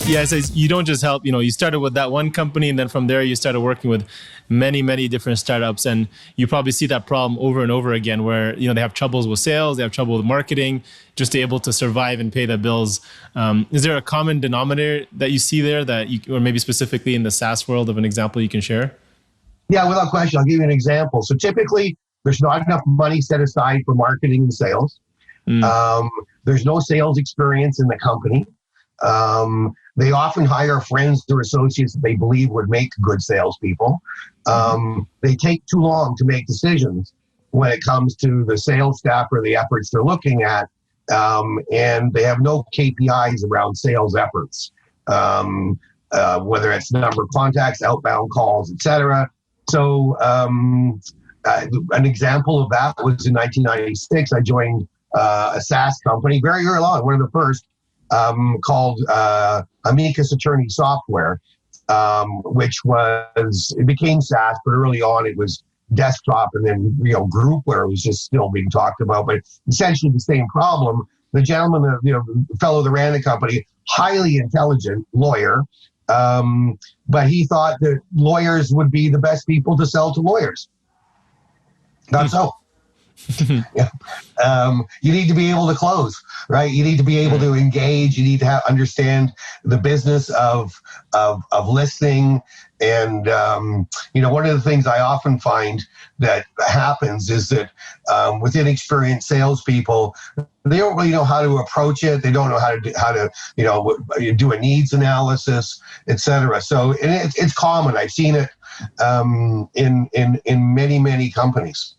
Yeah, so you don't just help, you started with that one company, and then from there you started working with many, many different startups, and you probably see that problem over and over again where, they have troubles with sales, they have trouble with marketing, just to able to survive and pay the bills. Is there a common denominator that you see there or maybe specifically in the SaaS world of an example you can share? Yeah, without question. I'll give you an example. So typically there's not enough money set aside for marketing and sales. There's no sales experience in the company. They often hire friends or associates that they believe would make good salespeople. They take too long to make decisions when it comes to the sales staff or the efforts they're looking at, and they have no KPIs around sales efforts, whether it's the number of contacts, outbound calls, etc. So an example of that was in 1996. I joined a SaaS company very early on, one of the first, called Amicus Attorney Software, which it became SaaS, but early on it was desktop, and then groupware was just still being talked about, but essentially the same problem. The gentleman, the fellow that ran the company, highly intelligent lawyer, but he thought that lawyers would be the best people to sell to lawyers. Not so. Yeah. You need to be able to close, right? You need to be able to engage. You need to understand the business of listening. And, one of the things I often find that happens is that with inexperienced salespeople, they don't really know how to approach it. They don't know how to do a needs analysis, et cetera. So it's common. I've seen it in many, many companies.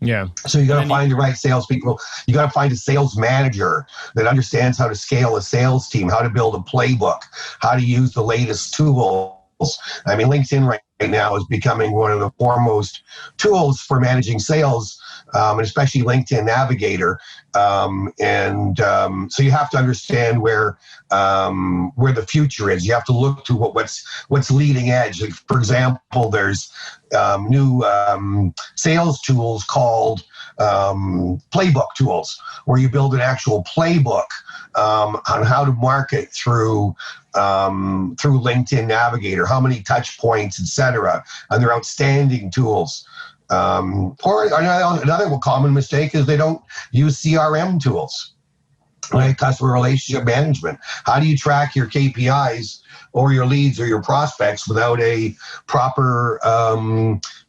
Yeah. So you got to find the right salespeople. You got to find a sales manager that understands how to scale a sales team, how to build a playbook, how to use the latest tools. I mean, LinkedIn right now is becoming one of the foremost tools for managing sales, and especially LinkedIn Navigator. So you have to understand where the future is. You have to look to what's leading edge. Like, for example, there's new sales tools called playbook tools, where you build an actual playbook on how to market through LinkedIn Navigator, how many touch points, etc. And they're outstanding tools. Or another common mistake is they don't use CRM tools, right? Customer relationship management. How do you track your KPIs or your leads or your prospects without a proper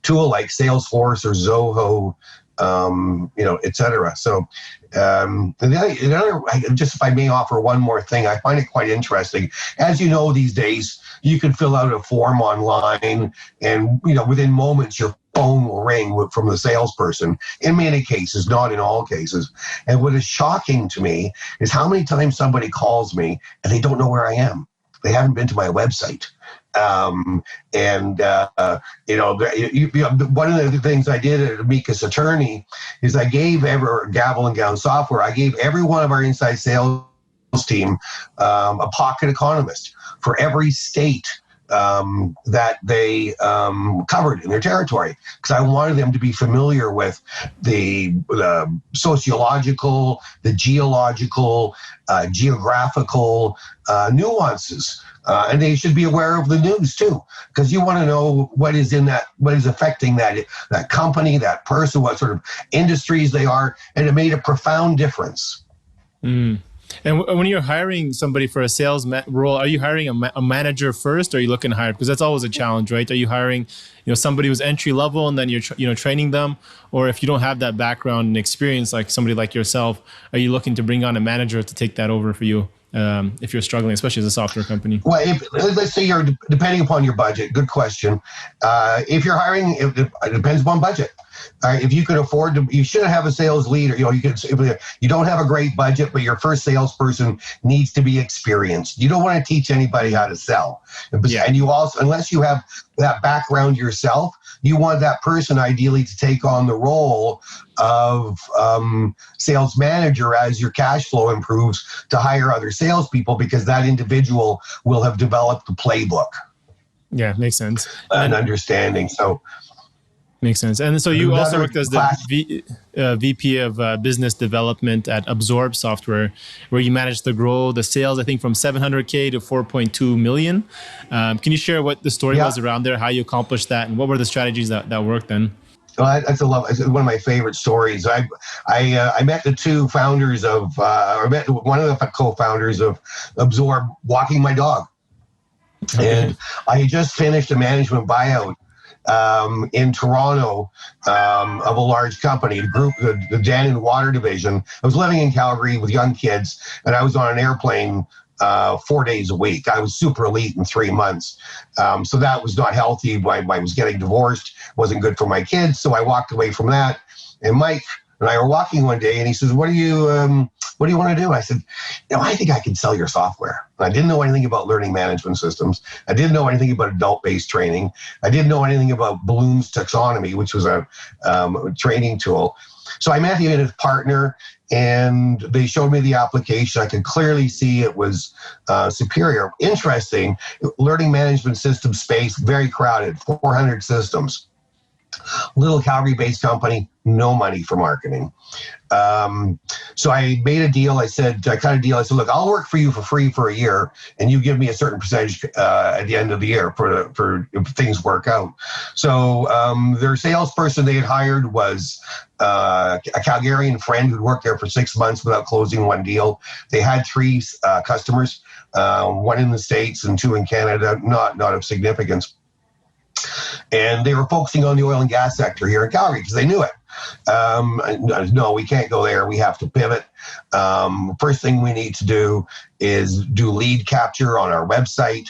tool like Salesforce or Zoho, et cetera? So, just if I may offer one more thing, I find it quite interesting. As you know, these days, you can fill out a form online, and within moments, your phone will ring from the salesperson. In many cases, not in all cases. And what is shocking to me is how many times somebody calls me and they don't know where I am. They haven't been to my website. One of the things I did at Amicus Attorney is I gave Gavel and Gown Software, I gave every one of our inside sales team a pocket economist for every state that they covered in their territory, because I wanted them to be familiar with the sociological, the geological, geographical nuances. And they should be aware of the news too, because you want to know what is affecting that company, that person, what sort of industries they are, and it made a profound difference. Mm. And when you're hiring somebody for a sales role, are you hiring a manager first, or are you looking to hire? Because that's always a challenge, right? Are you hiring, somebody who's entry level and then you're training them, or if you don't have that background and experience, like somebody like yourself, are you looking to bring on a manager to take that over for you? If you're struggling, especially as a software company? Well, let's say depending upon your budget, good question. If you're hiring, it depends upon budget. If you can afford to, you should have a sales leader. If you don't have a great budget, but your first salesperson needs to be experienced. You don't want to teach anybody how to sell. Yeah. And you also, unless you have that background yourself, you want that person ideally to take on the role of sales manager as your cash flow improves, to hire other salespeople, because that individual will have developed the playbook. Yeah, makes sense. And understanding. So makes sense. And so you also worked as the VP of Business Development at Absorb Software, where you managed to grow the sales, I think, from 700K to 4.2 million. Can you share what the story was around there, how you accomplished that, and what were the strategies that worked then? Well, it's one of my favorite stories. I met the two founders I met one of the co-founders of Absorb walking my dog. Okay. And I had just finished a management buyout in Toronto of a large company, the Dannon Water Division. I was living in Calgary with young kids, and I was on an airplane 4 days a week. I was super elite in 3 months. So that was not healthy. I was getting divorced, wasn't good for my kids. So I walked away from that. And Mike and I were walking one day, and he says, what do you want to do? I said, I think I can sell your software. And I didn't know anything about learning management systems. I didn't know anything about adult-based training. I didn't know anything about Bloom's taxonomy, which was a training tool. So I met him and his partner, and they showed me the application. I could clearly see it was superior. Interesting, learning management system space, very crowded, 400 systems. Little Calgary-based company, no money for marketing. So I made a deal. I said, look, I'll work for you for free for a year, and you give me a certain percentage at the end of the year for if things work out. So their salesperson they had hired was a Calgarian friend who'd worked there for 6 months without closing one deal. They had 3 customers, one in the States and 2 in Canada, not of significance. And they were focusing on the oil and gas sector here in Calgary because they knew it. No, we can't go there. We have to pivot. First thing we need to do is do lead capture on our website.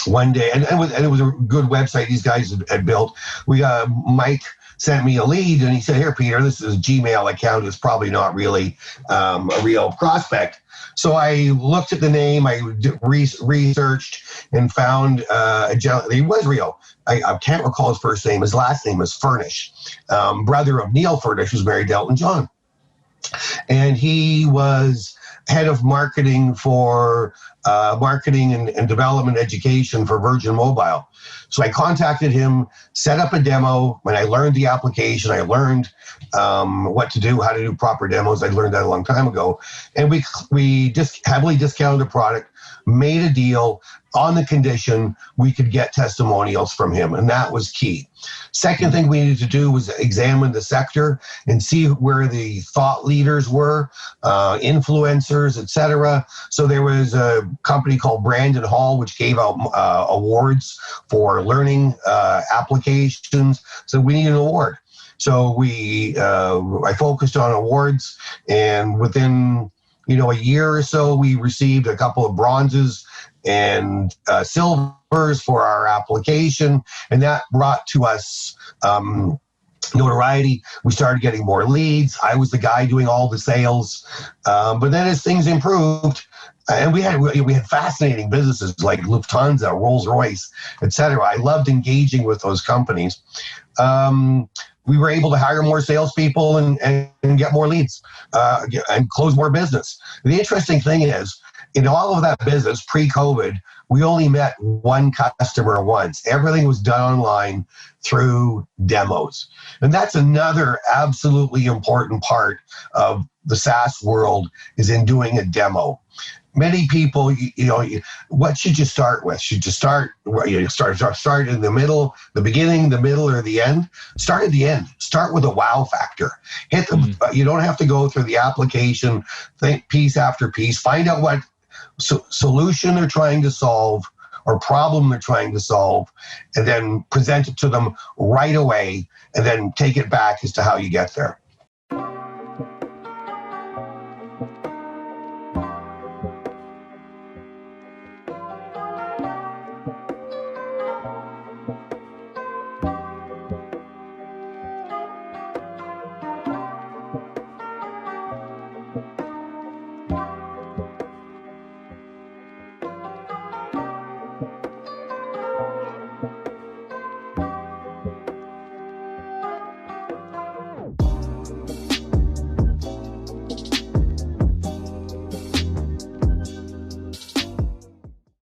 One day, and it was a good website these guys had built. Mike sent me a lead, and he said, "Here, Peter, this is a Gmail account. It's probably not really a real prospect." So I looked at the name, I researched, and found a gentleman. He was real. I can't recall his first name. His last name is Furnish, brother of Neil Furnish, who's married to Elton John. And he was head of marketing for marketing and development education for Virgin Mobile. So I contacted him, set up a demo. When I learned the application, I learned what to do, how to do proper demos. I learned that a long time ago. And we just heavily discounted the product, made a deal on the condition we could get testimonials from him. And that was key. Second thing we needed to do was examine the sector and see where the thought leaders were, influencers, etc. So there was a company called Brandon Hall, which gave out awards for learning applications. So we needed an award. So I focused on awards, and within a year or so, we received a couple of bronzes and silvers for our application, and that brought to us notoriety. We started getting more leads. I was the guy doing all the sales, but then as things improved, and we had fascinating businesses like Lufthansa, Rolls-Royce, etc. I loved engaging with those companies. We were able to hire more salespeople and get more leads and close more business. The interesting thing is, in all of that business pre-COVID, we only met one customer once. Everything was done online through demos. And that's another absolutely important part of the SaaS world, is in doing a demo. Many people, what should you start with? Should you start in the middle, the beginning, the middle, or the end? Start at the end. Start with a wow factor. You don't have to go through the application, think piece after piece. Find out what solution they're trying to solve or problem they're trying to solve, and then present it to them right away, and then take it back as to how you get there.